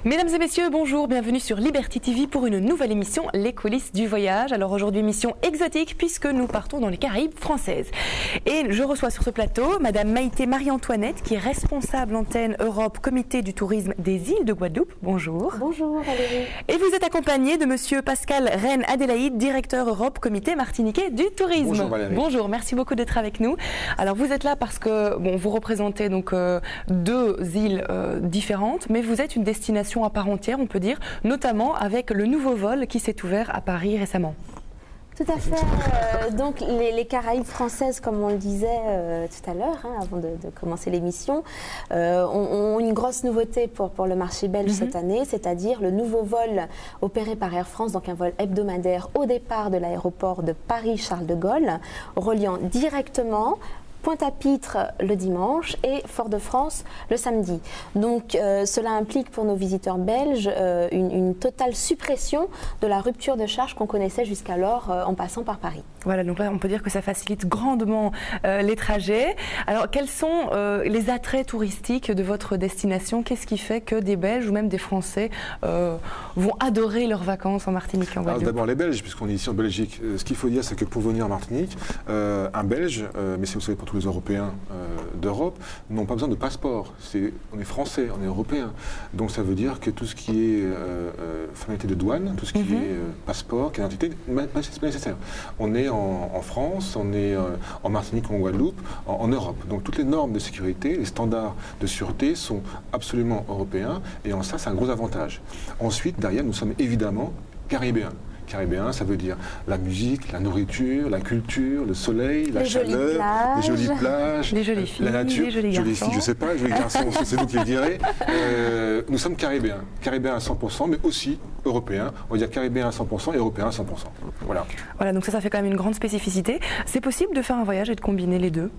Mesdames et messieurs, bonjour, bienvenue sur Liberty TV pour une nouvelle émission, Les coulisses du voyage. Alors aujourd'hui, émission exotique puisque nous partons dans les Caraïbes françaises. Et je reçois sur ce plateau Madame Maïté Marie-Antoinette qui est responsable antenne Europe Comité du tourisme des îles de Guadeloupe. Bonjour. Bonjour Valérie. Et vous êtes accompagnée de Monsieur Pascal Reine Adélaïde, directeur Europe Comité martiniquais du tourisme. Bonjour Valérie. Bonjour, merci beaucoup d'être avec nous. Alors vous êtes là parce que vous représentez donc deux îles différentes, mais vous êtes une destination à part entière, on peut dire, notamment avec le nouveau vol qui s'est ouvert à Paris récemment. Tout à fait. Donc les Caraïbes françaises, comme on le disait tout à l'heure, avant de commencer l'émission, ont une grosse nouveauté pour le marché belge cette année, c'est-à-dire le nouveau vol opéré par Air France, donc un vol hebdomadaire au départ de l'aéroport de Paris-Charles de Gaulle, reliant directement Pointe-à-Pitre le dimanche et Fort-de-France le samedi. Donc cela implique pour nos visiteurs belges une totale suppression de la rupture de charge qu'on connaissait jusqu'alors en passant par Paris. Voilà, donc là on peut dire que ça facilite grandement les trajets. Alors quels sont les attraits touristiques de votre destination? Qu'est-ce qui fait que des Belges ou même des Français vont adorer leurs vacances en Martinique et en Guadeloupe? D'abord les Belges, puisqu'on est ici en Belgique. Ce qu'il faut dire, c'est que pour venir en Martinique, un Belge, mais c'est aussi pour tous les Européens d'Europe, n'ont pas besoin de passeport. On est français, on est européen. Donc ça veut dire que tout ce qui est formalité de douane, tout ce qui est passeport, carte d'identité, c'est pas nécessaire. On est en France, on est en Martinique ou en Guadeloupe, en Europe. Donc toutes les normes de sécurité, les standards de sûreté sont absolument européens et en ça, c'est un gros avantage. Ensuite, derrière, nous sommes évidemment caribéens. Caribéen, ça veut dire la musique, la nourriture, la culture, le soleil, la chaleur, les jolies plages, les jolies filles, la nature, les jolis garçons. Je ne sais pas, les jolis garçons, c'est vous qui le direz. Nous sommes caribéens, caribéens à 100%, mais aussi européens. On va dire caribéens à 100% et européens à 100%. Voilà. Voilà, donc ça fait quand même une grande spécificité. C'est possible de faire un voyage et de combiner les deux?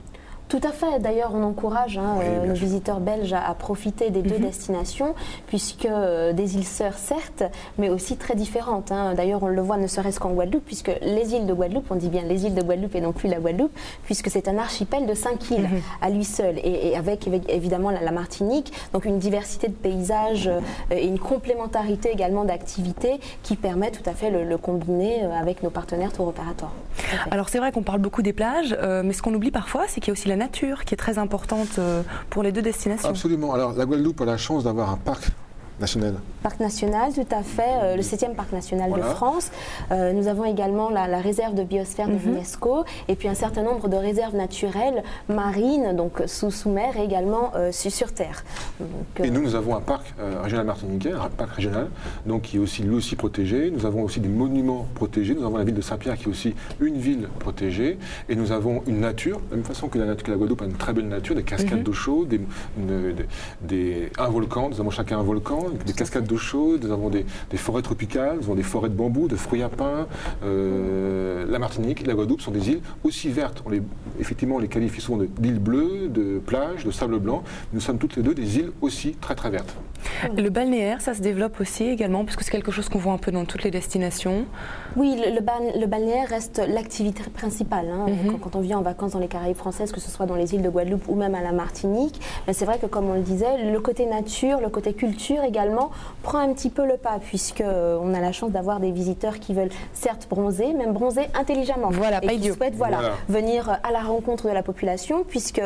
Tout à fait. D'ailleurs, on encourage nos visiteurs belges à profiter des deux destinations, puisque des îles sœurs, certes, mais aussi très différentes. D'ailleurs, on le voit ne serait-ce qu'en Guadeloupe, puisque les îles de Guadeloupe, on dit bien les îles de Guadeloupe et non plus la Guadeloupe, puisque c'est un archipel de 5 îles à lui seul, et avec évidemment la Martinique, donc une diversité de paysages et une complémentarité également d'activités qui permet tout à fait le combiner avec nos partenaires tour opérateurs. Alors c'est vrai qu'on parle beaucoup des plages, mais ce qu'on oublie parfois, c'est qu'il y a aussi la nature qui est très importante pour les deux destinations. Absolument. Alors la Guadeloupe a la chance d'avoir un parc national. Parc national, tout à fait, le 7e parc national de France. Nous avons également la réserve de biosphère de l'UNESCO et puis un certain nombre de réserves naturelles marines, donc sous mer et également sur terre. Donc, et nous avons un parc régional martiniquais, un parc régional, donc qui est aussi lui aussi protégé. Nous avons aussi des monuments protégés. Nous avons la ville de Saint-Pierre qui est aussi une ville protégée. Et nous avons une nature, de la même façon que la Guadeloupe a une très belle nature, des cascades d'eau chaude, un volcan, nous avons chacun un volcan, des cascades d'eau chaude, nous avons des forêts tropicales, nous avons des forêts de bambou, de fruits à pain. La Martinique et la Guadeloupe sont des îles aussi vertes. Effectivement, on les qualifie souvent d'îles bleues, de plages, de sable blanc. Nous sommes toutes les deux des îles aussi très très vertes. Le balnéaire, ça se développe aussi également, parce que c'est quelque chose qu'on voit un peu dans toutes les destinations. Oui, le balnéaire reste l'activité principale. Quand on vient en vacances dans les Caraïbes françaises, que ce soit dans les îles de Guadeloupe ou même à la Martinique, c'est vrai que comme on le disait, le côté nature, le côté culture également prend un petit peu le pas, puisqu'on a la chance d'avoir des visiteurs qui veulent certes bronzer, même bronzer intelligemment. Voilà, et qui souhaitent venir à la rencontre de la population, puisque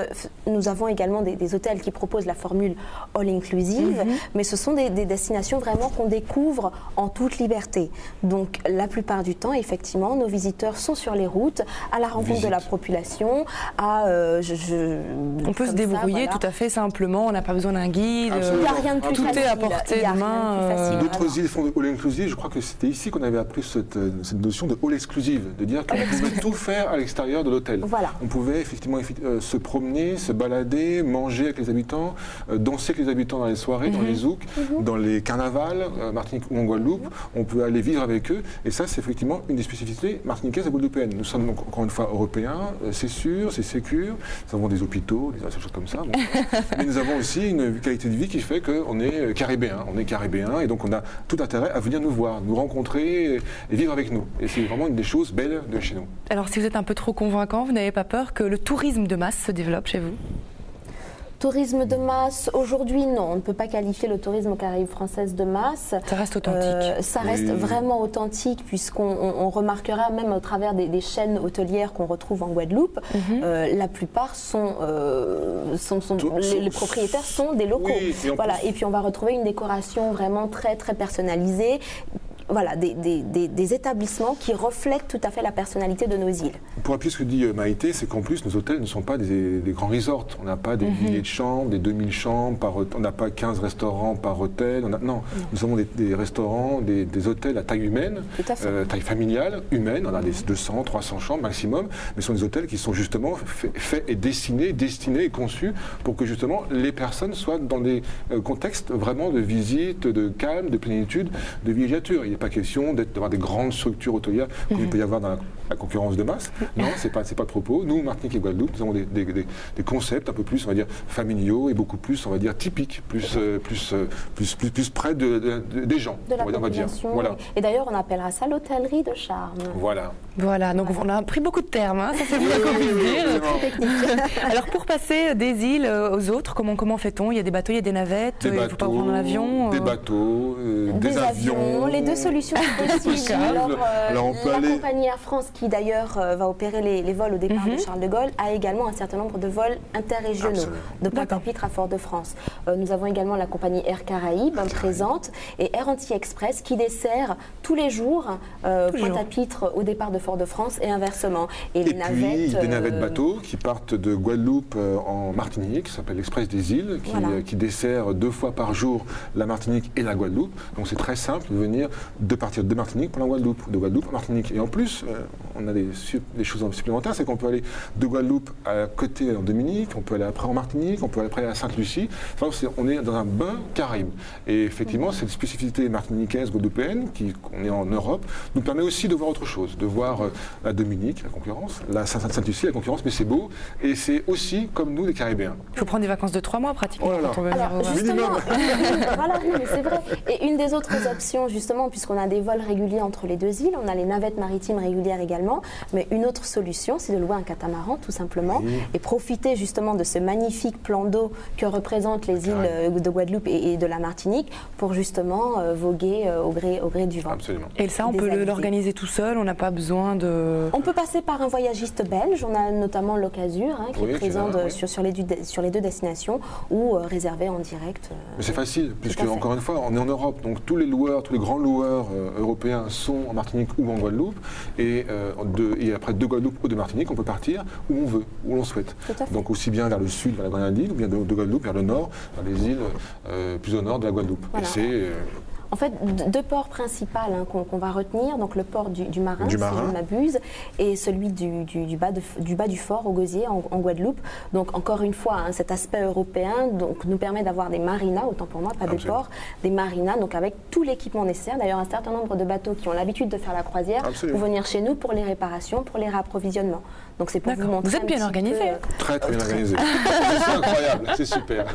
nous avons également des hôtels qui proposent la formule all-inclusive, mais ce sont des destinations vraiment qu'on découvre en toute liberté. Donc la plupart du temps, effectivement, nos visiteurs sont sur les routes, à la rencontre de la population, on peut se débrouiller tout à fait simplement, on n'a pas besoin d'un guide, il n'y a rien de plus tout facile. est à portée de main. D'autres îles font de all inclusive, je crois que c'était ici qu'on avait appris cette notion de all exclusive, de dire qu'on pouvait tout faire à l'extérieur de l'hôtel. Voilà. On pouvait effectivement se promener, se balader, manger avec les habitants, danser avec les habitants dans les soirées, dans les zouks, dans les carnavals, Martinique ou en Guadeloupe, on peut aller vivre avec eux, et ça c'est effectivement une des spécificités martiniquaises et guadeloupéennes. Nous sommes donc encore une fois européens, c'est sûr, c'est sécure, nous avons des hôpitaux, des choses comme ça, mais nous avons aussi une qualité de vie qui fait qu'on est caribéens, et donc on a tout intérêt à venir nous voir, nous rencontrer et vivre avec nous. Et c'est vraiment une des choses belles de chez nous. Alors si vous êtes un peu trop convaincant, vous n'avez pas peur que le tourisme de masse se développe chez vous? Tourisme de masse, aujourd'hui non, on ne peut pas qualifier le tourisme aux Caraïbes françaises de masse. Ça reste authentique. Ça reste vraiment authentique puisqu'on remarquera même au travers des chaînes hôtelières qu'on retrouve en Guadeloupe, la plupart les propriétaires sont des locaux. Oui, voilà. Et puis on va retrouver une décoration vraiment très très personnalisée. Voilà, des établissements qui reflètent tout à fait la personnalité de nos îles. Pour appuyer ce que dit Maïté, c'est qu'en plus, nos hôtels ne sont pas des grands resorts. On n'a pas des milliers de chambres, des 2000 chambres, on n'a pas 15 restaurants par hôtel. Non, nous avons des restaurants, des hôtels à taille humaine, taille familiale, humaine. On a des 200, 300 chambres maximum, mais ce sont des hôtels qui sont justement faits et destinés et conçus pour que justement les personnes soient dans des contextes vraiment de visite, de calme, de plénitude, de villégiature. Il n'est pas question d'avoir des grandes structures hôtelières comme il peut y avoir dans la concurrence de masse. Non, c'est pas le propos. Nous, Martinique et Guadeloupe, nous avons des concepts un peu plus, on va dire, familiaux et beaucoup plus, on va dire, typiques, plus près des gens. De la population. Voilà. Et d'ailleurs, on appellera ça l'hôtellerie de charme. Voilà, donc on a appris beaucoup de termes, hein, ça c'est bien qu'on puisse dire. Alors pour passer des îles aux autres, comment fait-on? Il y a des bateaux, il y a des navettes, il ne faut pas prendre l'avion. Des bateaux, des avions. Les deux solutions possibles. Alors la compagnie Air France, qui d'ailleurs va opérer les vols au départ de Charles de Gaulle, a également un certain nombre de vols interrégionaux de Pointe-à-Pitre à Fort-de-France. Nous avons également la compagnie Air Caraïbes présente et Air Anti-Express qui dessert tous les jours Pointe-à-Pitre au départ de Fort-de-France et inversement. Et les navettes, des navettes bateaux qui partent de Guadeloupe en Martinique, qui s'appelle l'Express des îles, qui dessert 2 fois par jour la Martinique et la Guadeloupe. Donc c'est très simple de partir de Martinique pour la Guadeloupe, de Guadeloupe en Martinique. Et en plus, on a des choses supplémentaires, c'est qu'on peut aller de Guadeloupe à côté en Dominique, on peut aller après en Martinique, on peut aller après à Sainte-Lucie. Enfin, on est dans un bain Caraïbe. Et effectivement, cette spécificité martiniquaise, guadeloupéenne, on est en Europe, nous permet aussi de voir autre chose, de voir la Dominique, la concurrence, la Sainte-Lucie, la concurrence, mais c'est beau. Et c'est aussi, comme nous, les Caribéens. Il faut prendre des vacances de 3 mois pratiquement quand on veut venir au minimum. Voilà, oui, c'est vrai. Et une des autres options, justement, puisqu'on a des vols réguliers entre les deux îles, on a les navettes maritimes régulières également, mais une autre solution, c'est de louer un catamaran, tout simplement, et profiter justement de ce magnifique plan d'eau que représentent les îles de Guadeloupe et de la Martinique pour justement voguer au gré du vent. Absolument. Et ça, on peut l'organiser tout seul, on n'a pas besoin de... On peut passer par un voyagiste belge, on a notamment l'Ocasur, qui est présent sur les deux destinations, ou réservé en direct. Mais c'est facile, puisque encore une fois, on est en Europe, donc tous les grands loueurs européens sont en Martinique ou en Guadeloupe, et après de Guadeloupe ou de Martinique, on peut partir où on veut, où l'on souhaite. Donc aussi bien vers le sud, vers la Grenadine, ou bien de Guadeloupe vers le nord, vers les îles plus au nord de la Guadeloupe. Voilà. Et c'est... En fait, 2 ports principaux qu'on va retenir, donc le port du Marin, si je ne m'abuse, et celui du bas du fort au Gosier en Guadeloupe. Donc encore une fois, cet aspect européen nous permet d'avoir des marinas, autant pour moi, pas des ports, des marinas, donc avec tout l'équipement nécessaire. D'ailleurs, un certain nombre de bateaux qui ont l'habitude de faire la croisière pour venir chez nous pour les réparations, pour les réapprovisionnements. Donc c'est pour vous montrer. Vous êtes bien organisé. Très bien organisé. C'est incroyable, c'est super.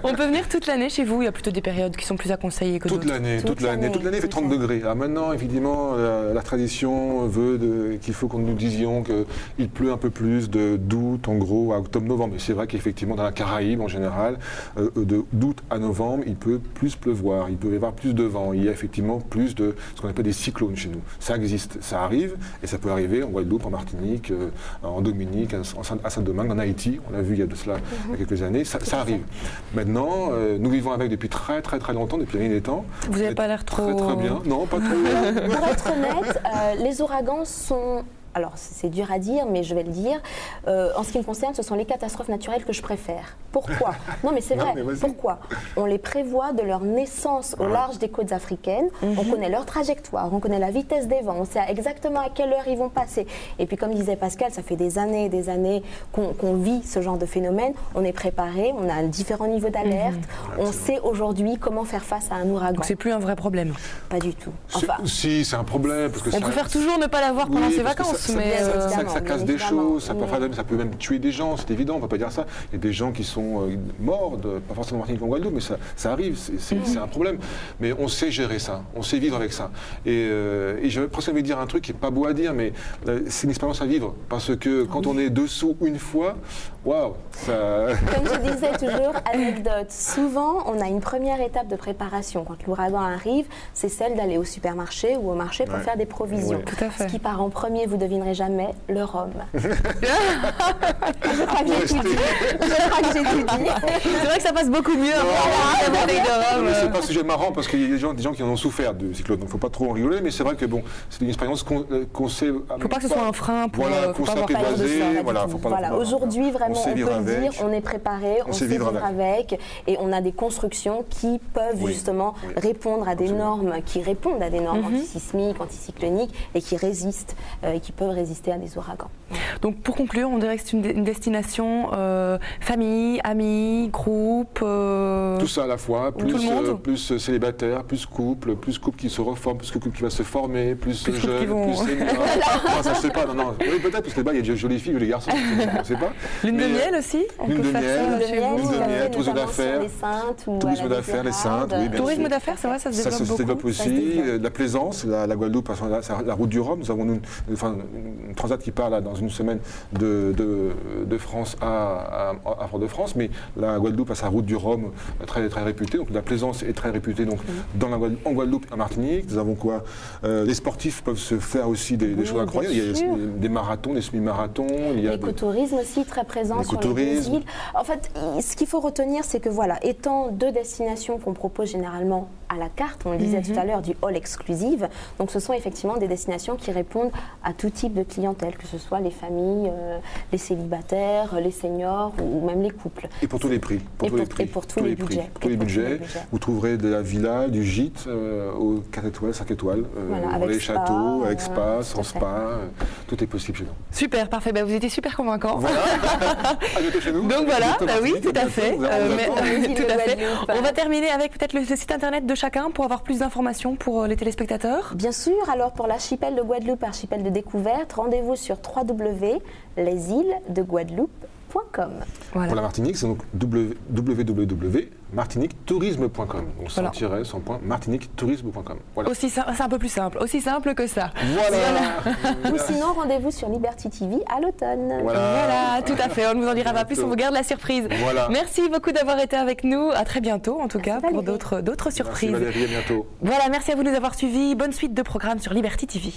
On peut venir toute l'année chez vous, il y a plutôt des périodes qui sont plus à conseiller que d'autres. Toute l'année, il fait 30 degrés. Alors maintenant, évidemment, la tradition veut qu'il faut que nous disions qu'il pleut un peu plus d'août, en gros, à octobre-novembre. Mais c'est vrai qu'effectivement, dans la Caraïbe, en général, d'août à novembre, il peut plus pleuvoir, il peut y avoir plus de vent. Il y a effectivement plus de ce qu'on appelle des cyclones chez nous. Ça existe, ça arrive, et ça peut arriver en Guadeloupe, en Martinique, en Dominique, à Saint-Domingue, en Haïti. On l'a vu il y a de cela quelques années. Ça arrive. Maintenant, nous vivons avec depuis très longtemps, depuis la nuit des temps. Vous n'avez pas l'air trop... Très bien. Non, pas trop. Pour être honnête, les ouragans sont... Alors, c'est dur à dire, mais je vais le dire. En ce qui me concerne, ce sont les catastrophes naturelles que je préfère. Pourquoi? Non, mais c'est vrai. Pourquoi? On les prévoit de leur naissance au large des côtes africaines. On connaît leur trajectoire, on connaît la vitesse des vents, on sait exactement à quelle heure ils vont passer. Et puis, comme disait Pascal, ça fait des années et des années qu'on vit ce genre de phénomène. On est préparé, on a différents niveaux d'alerte. On sait aujourd'hui comment faire face à un ouragan. Donc, c'est plus un vrai problème? Pas du tout. Enfin, si, c'est un problème. Parce que on préfère toujours ne pas l'avoir pendant ses vacances. Ça casse des choses, ça peut même tuer des gens, c'est évident, on ne peut pas dire ça. Il y a des gens qui sont morts, pas forcément en Martinique ou en Guadeloupe, mais ça arrive, c'est un problème. Mais on sait gérer ça, on sait vivre avec ça. Et je vais presque dire un truc qui n'est pas beau à dire, mais c'est une expérience à vivre. Parce que quand on est dessous une fois, Waouh, ça... Comme je disais toujours, anecdote, souvent on a une première étape de préparation. Quand l'ouragan arrive, c'est celle d'aller au supermarché ou au marché pour faire des provisions. Ouais. Tout à fait. Ce qui part en premier, vous devinerez jamais, le rhum. Je crois que j'ai tout dit. C'est vrai que ça passe beaucoup mieux après la bouteille de rhum. C'est pas un sujet marrant parce qu'il y a des gens qui en ont souffert de cyclone, donc il ne faut pas trop en rigoler, mais c'est vrai que bon, c'est une expérience qu'on sait... Il ne faut pas que ce soit un frein pour voilà, faut qu'on pas sait avoir peur de ça. voilà, Aujourd'hui, vraiment, on peut le dire, on est préparé, on sait vivre avec, et on a des constructions qui peuvent justement répondre à des normes, qui répondent à des normes antisismiques, anticycloniques, et qui résistent, et qui peuvent résister à des ouragans. Donc pour conclure, on dirait que c'est une destination famille, amis, groupe. Tout ça à la fois, plus célibataire, plus couple qui se reforme, plus couple qui va se former, plus jeunes, plus seniors. Non, ça je sais pas, non. Oui, peut-être, parce que là-bas, il y a des jolies filles, jolis garçons, je ne sais pas. Lune de miel aussi. Lune de miel, tourisme d'affaires. Tourisme d'affaires, les Saintes, oui, bien sûr. Tourisme d'affaires, c'est vrai, ça se développe beaucoup. Ça se développe aussi. La plaisance, la Guadeloupe, la route du Rhum. Nous avons une transat qui part là, dans une semaine de France à Fort-de-France, mais la Guadeloupe a sa route du Rhum très, très réputée. Donc la plaisance est très réputée donc, en Guadeloupe et en Martinique. Nous avons quoi les sportifs peuvent se faire aussi des choses incroyables. Il y a des marathons, des semi-marathons. L'écotourisme aussi très présent sur les deux îles. En fait, ce qu'il faut retenir, c'est que voilà, étant deux destinations qu'on propose généralement à la carte, on le disait tout à l'heure, du hall exclusive, donc ce sont effectivement des destinations qui répondent à tout type de clientèle, que ce soit les familles, les célibataires, les seniors ou même les couples. Et pour tous les prix. Et pour tous les budgets. Tous les budgets. Vous trouverez de la villa, du gîte, aux 4 étoiles, 5 étoiles, avec les châteaux, avec spa, sans spa, tout est possible chez nous. Super, parfait. Vous étiez super convaincant. Voilà. À bientôt chez nous. Donc voilà, oui, tout à fait. Tout à fait. On va terminer avec peut-être le site internet de chacun pour avoir plus d'informations pour les téléspectateurs. Bien sûr, alors pour l'archipel de Guadeloupe, archipel de découverte, rendez-vous sur www.lesilesdeguadeloupe.com. Voilà. Pour la Martinique, c'est donc www.martiniquetourisme.com. Donc sans tiret, sans point, martiniquetourisme.com. Voilà. C'est un peu plus simple, aussi simple que ça. Voilà. Ou sinon, rendez-vous sur Liberty TV à l'automne. Voilà, tout à fait. On ne vous en dira pas plus, on vous garde la surprise. Voilà. Merci beaucoup d'avoir été avec nous. À très bientôt, en tout cas, pour d'autres surprises. Merci Valérie, à bientôt. Voilà, merci à vous de nous avoir suivis. Bonne suite de programmes sur Liberty TV.